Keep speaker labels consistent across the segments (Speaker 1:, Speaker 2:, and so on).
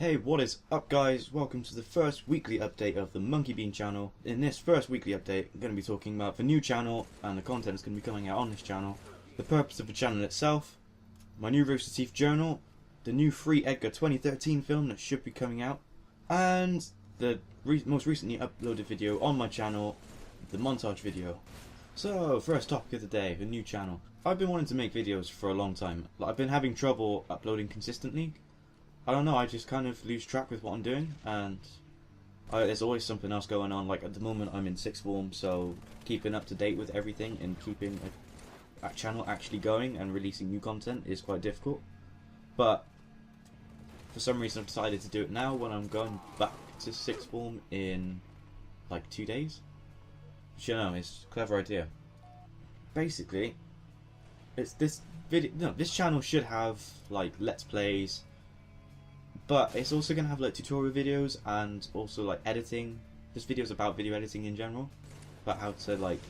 Speaker 1: Hey, what is up guys? Welcome to the first weekly update of the Monkeybean channel. In this first weekly update, I'm going to be talking about the new channel and the content that's going to be coming out on this channel, the purpose of the channel itself, my new Rooster Teeth journal, the new free Edgar 2013 film that should be coming out, and the most recently uploaded video on my channel, the montage video. So, first topic of the day, the new channel. I've been wanting to make videos for a long time. I've been having trouble uploading consistently. I don't know, I just kind of lose track with what I'm doing, and there's always something else going on. Like at the moment I'm in sixth form, so keeping up to date with everything and keeping a channel actually going and releasing new content is quite difficult. But for some reason I've decided to do it now when I'm going back to sixth form in like 2 days. Which, you know, it's a clever idea. Basically, it's this video. No, this channel should have like let's plays. But it's also going to have like tutorial videos and also like editing. There's videos about video editing in general. About how to like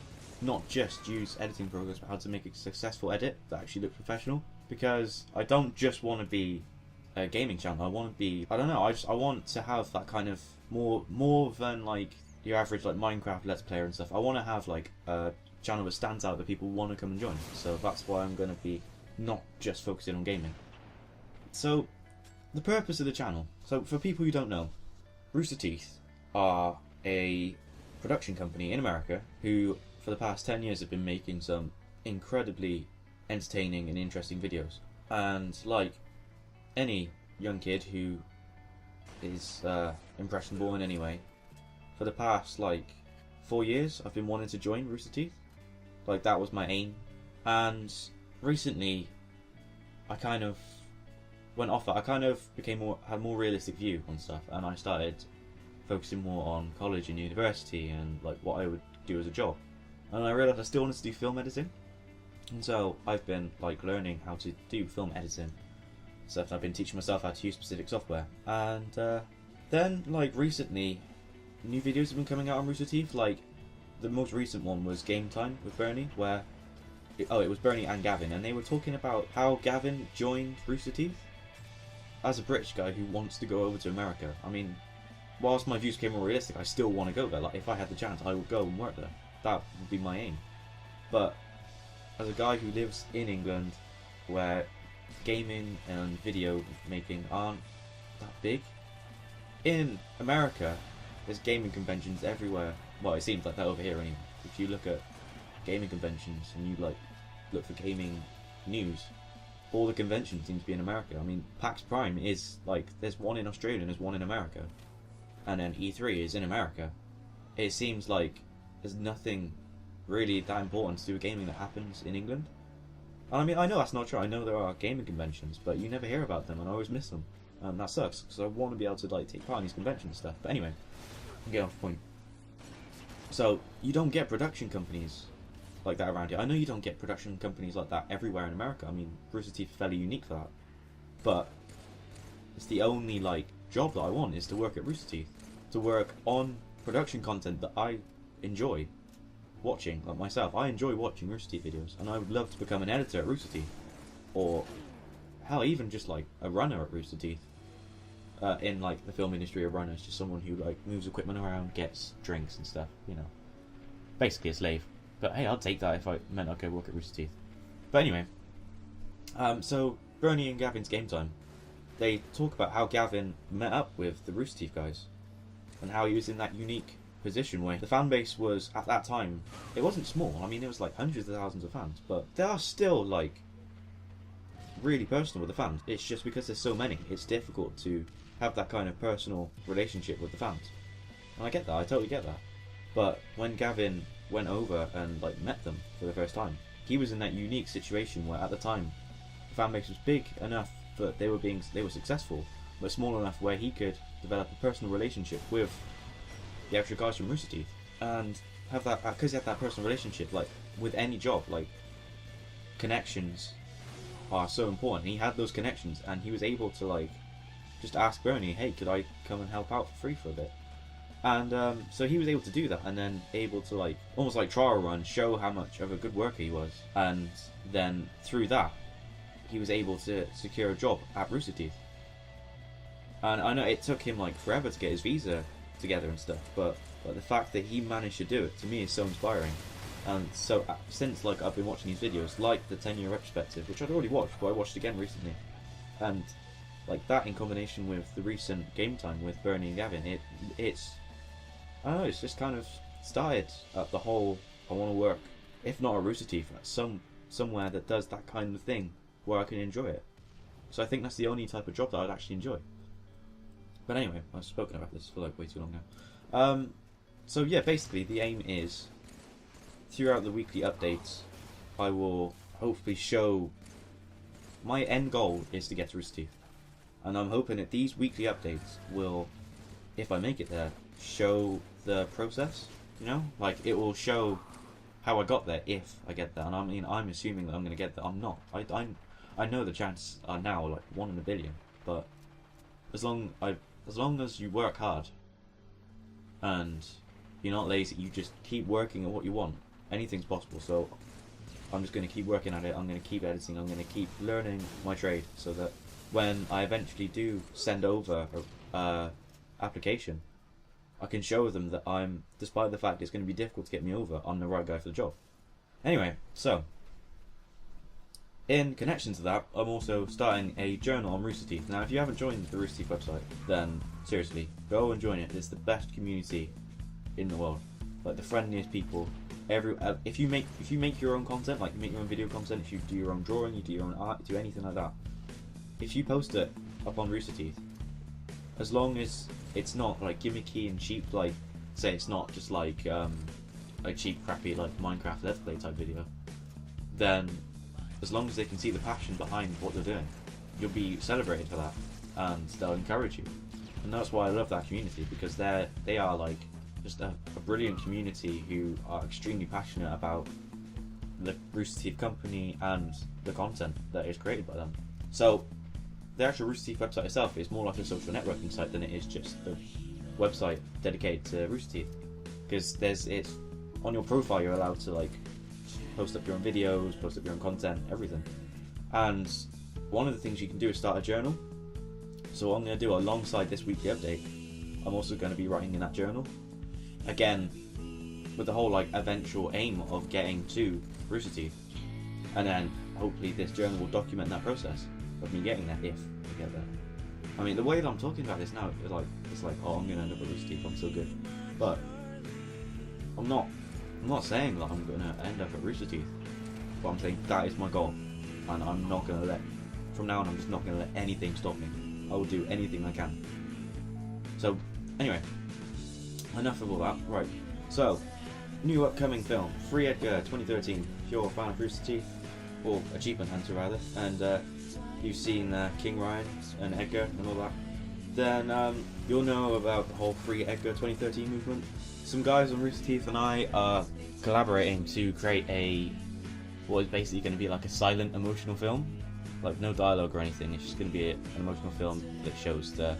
Speaker 1: not just use editing programs, but how to make a successful edit that actually looks professional. Because I don't just want to be a gaming channel. I want to be, I don't know, I want to have that kind of more than like your average like Minecraft Let's Player and stuff. I want to have like a channel that stands out that people want to come and join. So that's why I'm going to be not just focusing on gaming. So the purpose of the channel. So for people who don't know, Rooster Teeth are a production company in America who for the past 10 years have been making some incredibly entertaining and interesting videos. And like any young kid who is impressionable in any way, for the past like 4 years I've been wanting to join Rooster Teeth. Like that was my aim. And recently I kind of went off that. I kind of had a more realistic view on stuff, and I started focusing more on college and university and like what I would do as a job. And I realised I still wanted to do film editing, and so I've been like learning how to do film editing stuff. And I've been teaching myself how to use specific software, and then like recently, new videos have been coming out on Rooster Teeth. Like the most recent one was Game Time with Bernie, where it was Bernie and Gavin, and they were talking about how Gavin joined Rooster Teeth as a British guy who wants to go over to America. I mean, whilst my views became more realistic, I still want to go there. Like, if I had the chance, I would go and work there. That would be my aim. But as a guy who lives in England, where gaming and video making aren't that big, in America, there's gaming conventions everywhere. Well, it seems like that over here anyway. If you look at gaming conventions and you like look for gaming news, all the conventions seem to be in America. I mean, PAX Prime is like, there's one in Australia and there's one in America. And then E3 is in America. It seems like there's nothing really that important to do with gaming that happens in England. And I mean, I know that's not true. I know there are gaming conventions, but you never hear about them and I always miss them. And that sucks, because I want to be able to like take part in these conventions and stuff. But anyway, I'm getting off the point. So, you don't get production companies like that around here. I know you don't get production companies like that everywhere in America. I mean, Rooster Teeth is fairly unique for that. But it's the only like job that I want, is to work at Rooster Teeth, to work on production content that I enjoy watching. Like myself, I enjoy watching Rooster Teeth videos, and I would love to become an editor at Rooster Teeth, or hell, even just like a runner at Rooster Teeth. In like the film industry, a runner is just someone who like moves equipment around, gets drinks and stuff. You know, basically a slave. But hey, I'll take that if I meant I'd go work at Rooster Teeth. But anyway, so Bernie and Gavin's Game Time, they talk about how Gavin met up with the Rooster Teeth guys, and how he was in that unique position where the fan base was, at that time, it wasn't small. I mean, it was like hundreds of thousands of fans, but they are still like really personal with the fans. It's just because there's so many, it's difficult to have that kind of personal relationship with the fans. And I get that, I totally get that. But when Gavin went over and like met them for the first time, he was in that unique situation where at the time the fan base was big enough that they were successful, but small enough where he could develop a personal relationship with the actual guys from Rooster Teeth, and have that, because he had that personal relationship. Like with any job, like connections are so important. He had those connections, and he was able to like just ask Bernie, hey, could I come and help out for free for a bit? And so he was able to do that, and then able to like almost like trial run, show how much of a good worker he was, and then through that he was able to secure a job at Rooster Teeth. And I know it took him like forever to get his visa together and stuff, but the fact that he managed to do it, to me, is so inspiring. And so since like I've been watching these videos, like the 10-year retrospective, which I'd already watched, but I watched again recently, and like that in combination with the recent game time with Bernie and Gavin, it's I don't know, it's just kind of started at the whole, I want to work, if not at Rooster Teeth, at somewhere that does that kind of thing where I can enjoy it. So I think that's the only type of job that I'd actually enjoy. But anyway, I've spoken about this for like way too long now. So yeah, basically the aim is, throughout the weekly updates, I will hopefully show, my end goal is to get to Rooster Teeth. And I'm hoping that these weekly updates will, if I make it there, show the process, you know? Like, it will show how I got there if I get there. And I mean, I'm assuming that I'm going to get there. I'm not. I know the chances are now like 1 in a billion, but as long as you work hard and you're not lazy, you just keep working at what you want, anything's possible. So I'm just going to keep working at it. I'm going to keep editing. I'm going to keep learning my trade, so that when I eventually do send over a application, I can show them that I'm, despite the fact it's going to be difficult to get me over, I'm the right guy for the job. Anyway, so in connection to that, I'm also starting a journal on Rooster Teeth. Now, if you haven't joined the Rooster Teeth website, then seriously, go and join it. It's the best community in the world. Like, the friendliest people. If you make your own content, like you make your own video content, if you do your own drawing, you do your own art, do anything like that, if you post it up on Rooster Teeth, as long as it's not like gimmicky and cheap, like say it's not just like a cheap, crappy like Minecraft Let's Play type video, then as long as they can see the passion behind what they're doing, you'll be celebrated for that, and they'll encourage you. And that's why I love that community, because they are like just a brilliant community who are extremely passionate about the Rooster Teeth company and the content that is created by them. So the actual Rooster Teeth website itself is more like a social networking site than it is just a website dedicated to Rooster Teeth, because it's on your profile you're allowed to like post up your own videos, post up your own content, everything. And one of the things you can do is start a journal. So what I'm going to do alongside this weekly update, I'm also going to be writing in that journal, again with the whole like eventual aim of getting to Rooster Teeth, and then hopefully this journal will document that process of me getting there, if I get there. I mean, the way that I'm talking about this now, it's like, oh, I'm going to end up at Rooster Teeth, I'm so good. But I'm not saying that I'm going to end up at Rooster Teeth, but I'm saying that is my goal, and I'm not going to let, from now on, I'm just not going to let anything stop me. I will do anything I can. So, anyway, enough of all that. Right, so, new upcoming film, Free Edgar 2013. If you're a fan of Rooster Teeth, or Achievement Hunter rather, and you've seen King Ryan and Edgar and all that, then you'll know about the whole Free Edgar 2013 movement. Some guys on Rooster Teeth and I are collaborating to create what is basically going to be like a silent emotional film, like no dialogue or anything. It's just going to be an emotional film that shows the,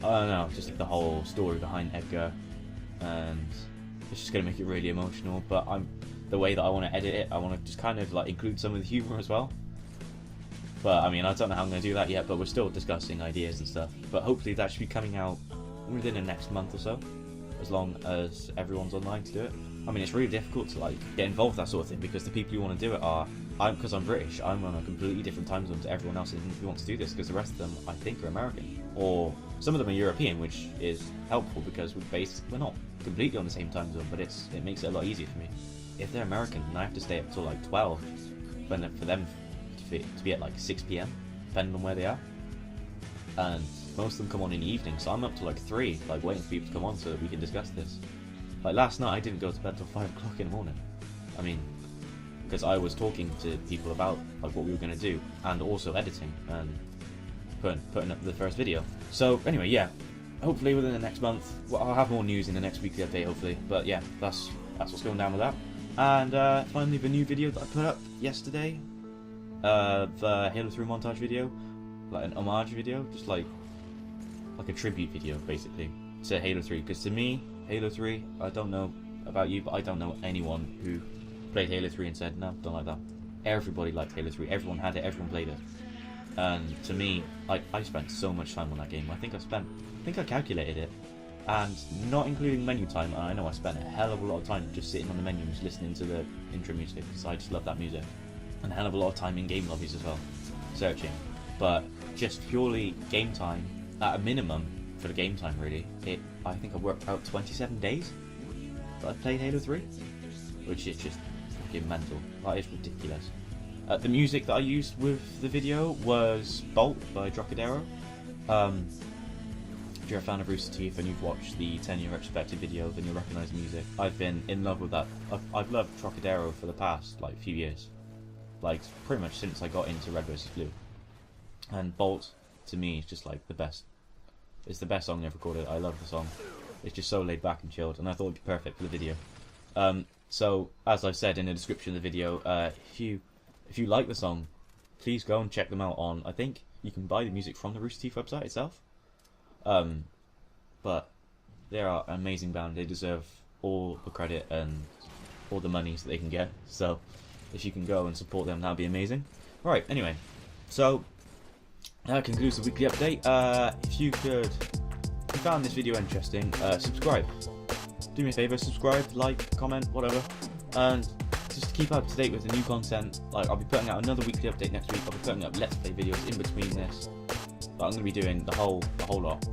Speaker 1: I don't know, just like the whole story behind Edgar, and it's just going to make it really emotional. But the way that I want to edit it, I want to just kind of like include some of the humour as well. But I mean, I don't know how I'm going to do that yet, but we're still discussing ideas and stuff. But hopefully that should be coming out within the next month or so, as long as everyone's online to do it. I mean, it's really difficult to like get involved with that sort of thing, because the people who want to do it are, because I'm British, I'm on a completely different time zone to everyone else who wants to do this, because the rest of them I think are American, or some of them are European, which is helpful because we're not completely on the same time zone, but it makes it a lot easier for me. If they're American, then I have to stay up till like 12 for them to be at like 6 PM, depending on where they are. And most of them come on in the evening, so I'm up to like 3, like waiting for people to come on so that we can discuss this. Like last night I didn't go to bed till 5 o'clock in the morning. I mean, because I was talking to people about like what we were going to do, and also editing and putting up the first video. So anyway, yeah, hopefully within the next month, well, I'll have more news in the next weekly update hopefully. But yeah, that's what's going down with that. And finally, the new video that I put up yesterday, the Halo 3 montage video, like an homage video, just like a tribute video basically to Halo 3. Because to me, Halo 3, I don't know about you, but I don't know anyone who played Halo 3 and said, no, don't like that. Everybody liked Halo 3, everyone had it, everyone played it. And to me, like, I spent so much time on that game. I think I calculated it, and not including menu time. And I know I spent a hell of a lot of time just sitting on the menus listening to the intro music because I just love that music, and a hell of a lot of time in game lobbies as well, searching. But just purely game time, at a minimum for the game time, really, I think I worked out 27 days that I played Halo 3, which is just fucking mental. That is ridiculous. The music that I used with the video was Bolt by Trocadero. If you're a fan of Rooster Teeth and you've watched the 10-year retrospective video, then you'll recognise the music. I've been in love with that. I've loved Trocadero for the past few years, like pretty much since I got into Red vs Blue. And Bolt, to me, is just like the best. It's the best song they've recorded. I love the song. It's just so laid back and chilled, and I thought it'd be perfect for the video. So as I've said in the description of the video, if you like the song, please go and check them out on, I think you can buy the music from the Rooster Teeth website itself. But they are an amazing band. They deserve all the credit and all the monies that they can get. So if you can go and support them, that'd be amazing. Right, anyway, so that concludes the weekly update. If you found this video interesting, subscribe. Do me a favour, subscribe, like, comment, whatever. And just to keep up to date with the new content, like, I'll be putting out another weekly update next week. I'll be putting up Let's Play videos in between this. But I'm going to be doing the whole lot.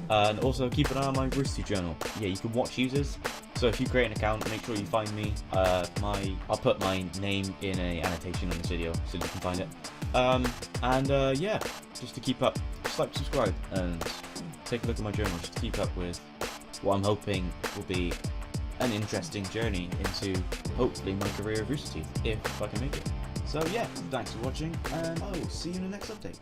Speaker 1: And also keep an eye on my Rooster journal. Yeah, you can watch users. So if you create an account, make sure you find me. I'll put my name in a annotation on this video so you can find it. Yeah, just to keep up, just like, subscribe, and take a look at my journal just to keep up with what I'm hoping will be an interesting journey into, hopefully, my career of Rooster Teeth, if I can make it. So yeah, thanks for watching, and I will see you in the next update.